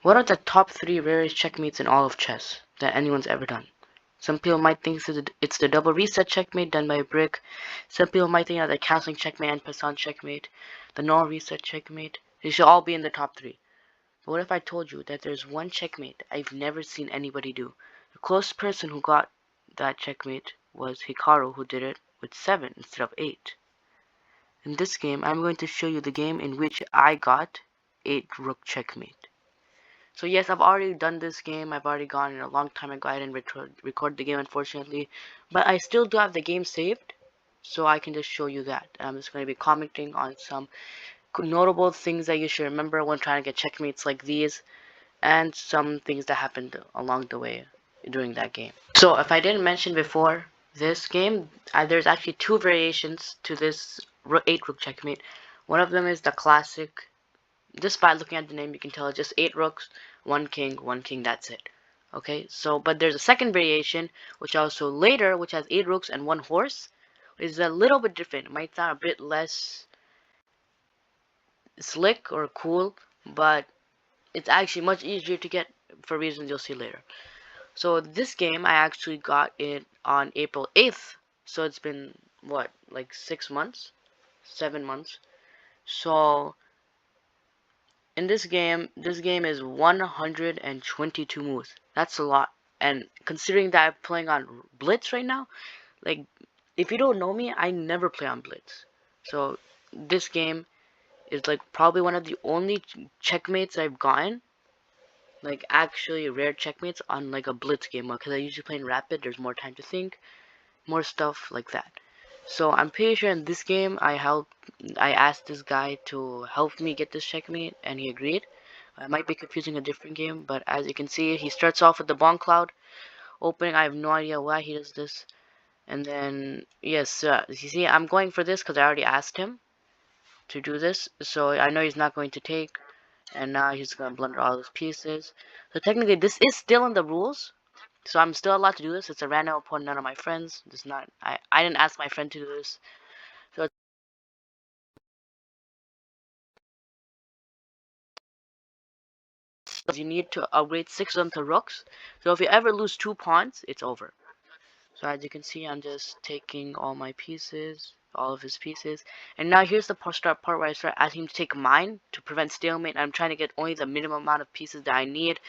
What are the top 3 rarest checkmates in all of chess that anyone's ever done? Some people might think it's the double reset checkmate done by a brick. Some people might think that the castling checkmate and passant checkmate, the null reset checkmate. They should all be in the top 3. But what if I told you that there's one checkmate I've never seen anybody do? The closest person who got that checkmate was Hikaru, who did it with 7 instead of 8. In this game, I'm going to show you the game in which I got 8 rook checkmate. So yes, I've already done this game. I've already gone in a long time ago. I didn't record the game, unfortunately. But I still do have the game saved, so I can just show you that. I'm just going to be commenting on some notable things that you should remember when trying to get checkmates like these, and some things that happened along the way during that game. So if I didn't mention before, this game, there's actually 2 variations to this 8 rook checkmate. One of them is the classic. Just by looking at the name, you can tell it's just 8 rooks, 1 king, that's it. Okay, so, but there's a second variation, which also later, which has 8 rooks and 1 horse, which is a little bit different. It might sound a bit less slick or cool, but it's actually much easier to get for reasons you'll see later. So this game, I actually got it on April 8th, so it's been, what, like 6 months? 7 months. So in this game is 122 moves. That's a lot. And considering that I'm playing on Blitz right now, like, if you don't know me, I never play on Blitz. So this game is like probably one of the only checkmates I've gotten, like actually rare checkmates on like a Blitz game, because I usually play in Rapid. There's more time to think, more stuff like that. So I'm pretty sure in this game I asked this guy to help me get this checkmate, and he agreed. I might be confusing a different game, but as you can see, he starts off with the Bomb Cloud opening. I have no idea why he does this. And then, yes, you see, I'm going for this because I already asked him to do this. So I know he's not going to take, and now he's going to blunder all his pieces. So technically, this is still in the rules. So I'm still allowed to do this. It's a random opponent, none of my friends. This not I didn't ask my friend to do this. So you need to upgrade 6 of them to rooks. So if you ever lose 2 pawns, it's over. So as you can see, I'm just taking all my pieces, all of his pieces. And now here's the part where I start asking him to take mine to prevent stalemate. I'm trying to get only the minimum amount of pieces that I need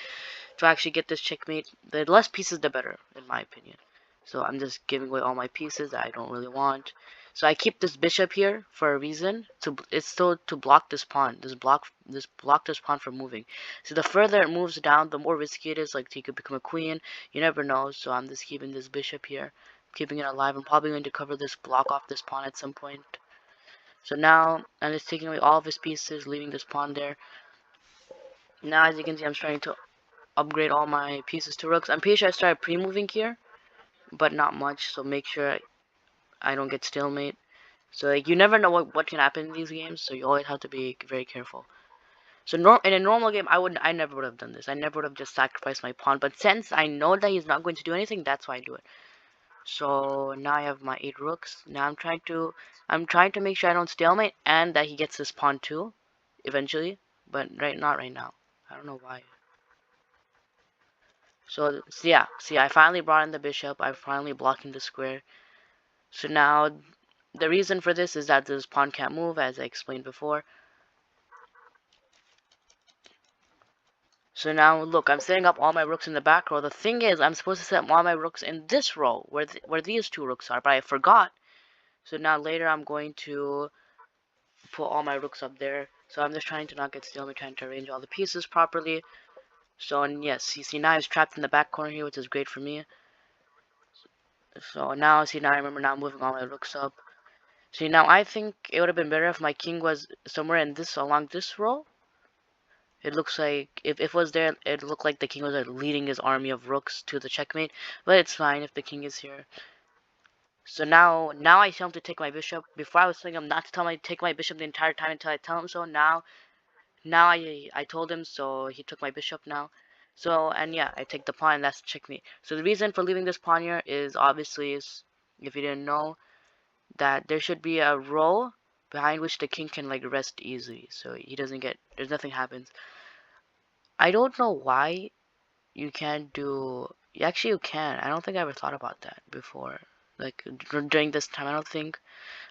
to actually get this checkmate. The less pieces, the better, in my opinion. So I'm just giving away all my pieces that I don't really want. So I keep this bishop here for a reason. It's still to block this pawn. Block this pawn from moving. So the further it moves down, the more risky it is. Like he could become a queen. You never know. So I'm just keeping this bishop here, keeping it alive. I'm probably going to cover this block off this pawn at some point. So now I'm just taking away all of his pieces, leaving this pawn there. Now as you can see, I'm trying to upgrade all my pieces to rooks. I'm pretty sure I started pre-moving here, but not much. So make sure I don't get stalemate. So like, you never know what can happen in these games, so you always have to be very careful. So in a normal game, I never would have done this. I never would have just sacrificed my pawn. But since I know that he's not going to do anything, that's why I do it. So now I have my 8 rooks. Now I'm trying to make sure I don't stalemate and that he gets this pawn too, eventually. But not right now. I don't know why. So yeah, see, I finally brought in the bishop. I finally blocking the square. So now the reason for this is that this pawn can't move, as I explained before. So now look, I'm setting up all my rooks in the back row. The thing is, I'm supposed to set up all my rooks in this row where these 2 rooks are, but I forgot. So now later I'm going to put all my rooks up there. So I'm just trying to not get still. I'm trying to arrange all the pieces properly. So and yes, you see now he's trapped in the back corner here, which is great for me. So now see now I remember now I'm moving all my rooks up. See now I think it would have been better if my king was somewhere in this along this row. It looks like if it was there, it looked like the king was like, leading his army of rooks to the checkmate. But it's fine if the king is here. So now I tell him to take my bishop. Before I was telling him not to tell him to take my bishop the entire time until I tell him so. Now I told him, so he took my bishop now. So and yeah, I take the pawn and that's checkmate. So the reason for leaving this pawn here is obviously if you didn't know, that there should be a row behind which the king can like rest easily. So he doesn't get nothing happens. I don't know why you can't do. Actually, you can. I don't think I ever thought about that before. Like during this time, I don't think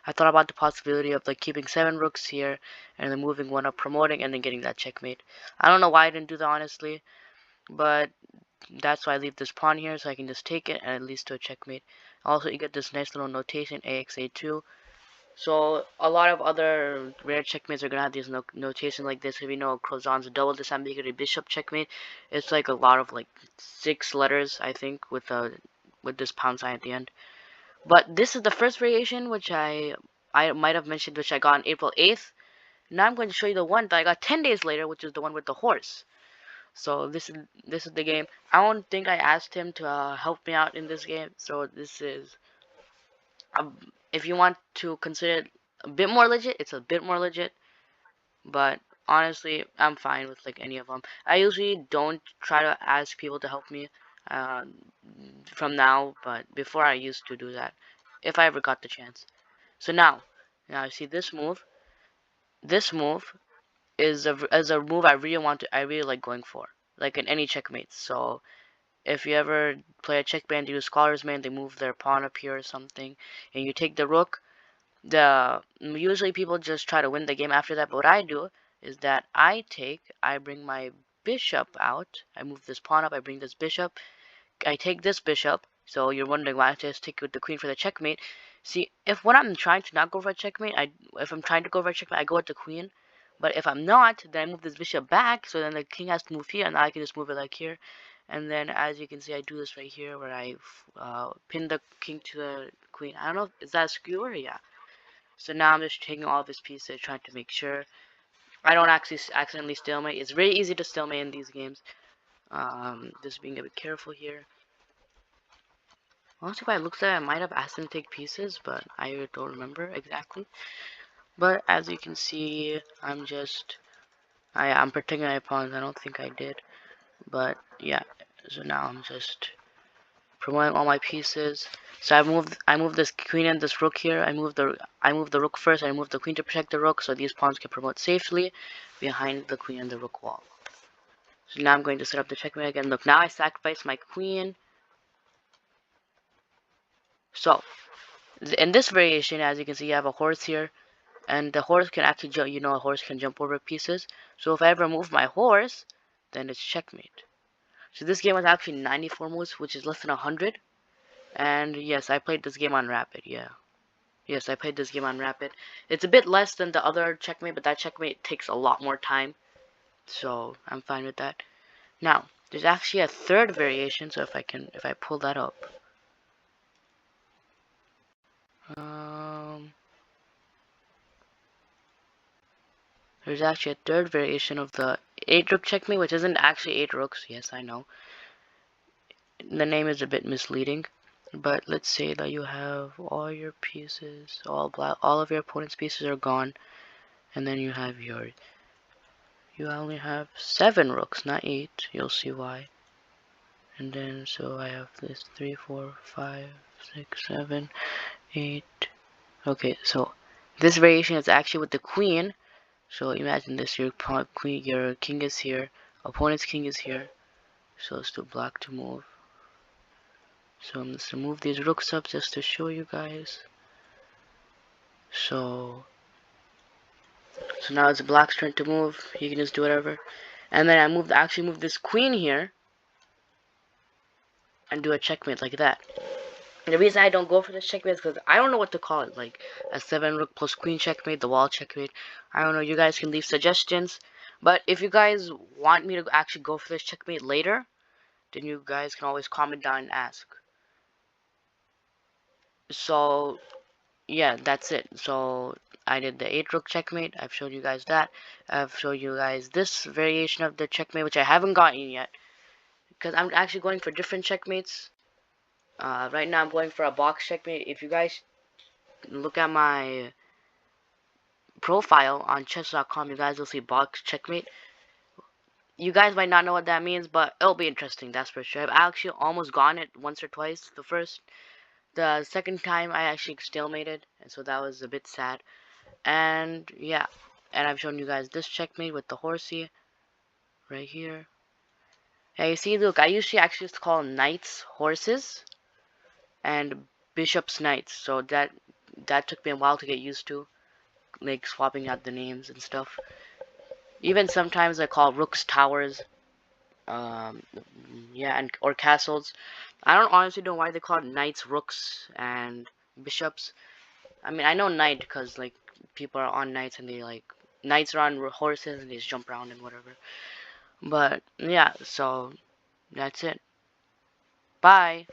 I thought about the possibility of like keeping 7 rooks here and then moving one up, promoting, and then getting that checkmate. I don't know why I didn't do that honestly, but that's why I leave this pawn here so I can just take it and it leads to a checkmate. Also, you get this nice little notation AXA2. So a lot of other rare checkmates are gonna have these notations like this. If you know Crozon's double disambiguate bishop checkmate, it's like a lot of like 6 letters I think with this pound sign at the end. But this is the first variation which I might have mentioned, which I got on April 8th. Now I'm going to show you the one that I got 10 days later, which is the one with the horse. So this is the game. I don't think I asked him to help me out in this game. So this is if you want to consider it a bit more legit, it's a bit more legit. But honestly, I'm fine with like any of them. I usually don't try to ask people to help me uh, from now, but before I used to do that, if I ever got the chance. So now you see this move. This move is a move I really like going for, like in any checkmates. So if you ever play a checkmate and do Scholar's Man, they move their pawn up here or something, and you take the rook. Usually people just try to win the game after that, but what I do is that I bring my bishop out, I move this pawn up, I bring this bishop, I take this bishop. So you're wondering why I just take with the queen for the checkmate. See, if when I'm trying to not go for a checkmate, if I'm trying to go for a checkmate, I go with the queen. But if I'm not, then I move this bishop back, so then the king has to move here, and I can just move it like here. And then, as you can see, I do this right here, where I pin the king to the queen. I don't know, is that a skewer? Yeah. So now I'm just taking all of his pieces, trying to make sure I don't actually accidentally stalemate. It's very easy to stalemate in these games. Just being a bit careful here. Honestly, if I looked at it, I might have asked him to take pieces, but I don't remember exactly. But as you can see, I'm protecting my pawns. I don't think I did, but yeah. So now I'm just promoting all my pieces. So I moved this queen and this rook here. I moved the rook first. I moved the queen to protect the rook, so these pawns can promote safely behind the queen and the rook wall. So now I'm going to set up the checkmate again. Look, now I sacrifice my queen. So in this variation, as you can see, you have a horse here. And the horse can actually jump, a horse can jump over pieces. So if I ever move my horse, then it's checkmate. So this game was actually 94 moves, which is less than 100. And yes, I played this game on Rapid, yeah. Yes, I played this game on Rapid. It's a bit less than the other checkmate, but that checkmate takes a lot more time. So I'm fine with that. Now, there's actually a third variation, so if I pull that up. Um, there's actually a third variation of the 8-rook checkmate, which isn't actually 8 rooks. Yes, I know. The name is a bit misleading, but let's say that you have all your pieces, all of your opponent's pieces are gone, and then you only have 7 rooks, not 8. You'll see why. And then so I have this 3, 4, 5, 6, 7, 8. Okay, so this variation is actually with the queen. So imagine this: your king is here, opponent's king is here. So it's too black to move. So I'm just gonna move these rooks up just to show you guys. So now it's black's turn to move. He can just do whatever. And then I actually move this queen here and do a checkmate like that. And the reason I don't go for this checkmate is because I don't know what to call it. Like a 7-rook plus queen checkmate, the wall checkmate. I don't know. You guys can leave suggestions. But if you guys want me to actually go for this checkmate later, then you guys can always comment down and ask. So yeah, that's it. So I did the 8-rook checkmate. I've shown you guys that. I've shown you guys this variation of the checkmate, which I haven't gotten yet, because I'm actually going for different checkmates. Right now I'm going for a box checkmate. If you guys look at my profile on chess.com, you guys will see box checkmate. You guys might not know what that means, but it'll be interesting, that's for sure. I've actually almost gotten it once or twice. The second time I actually stalemated, and so that was a bit sad. And yeah, and I've shown you guys this checkmate with the horsey right here. Yeah, you see, look, I usually actually used to call knights horses and bishops knights. So that took me a while to get used to, like swapping out the names and stuff. Even sometimes I call rooks towers. Um, yeah, and or castles. I don't honestly know why they call it knights, rooks, and bishops. I mean, I know knight because like people are on knights and they like knights are on horses and they just jump around and whatever. But yeah, so that's it. Bye.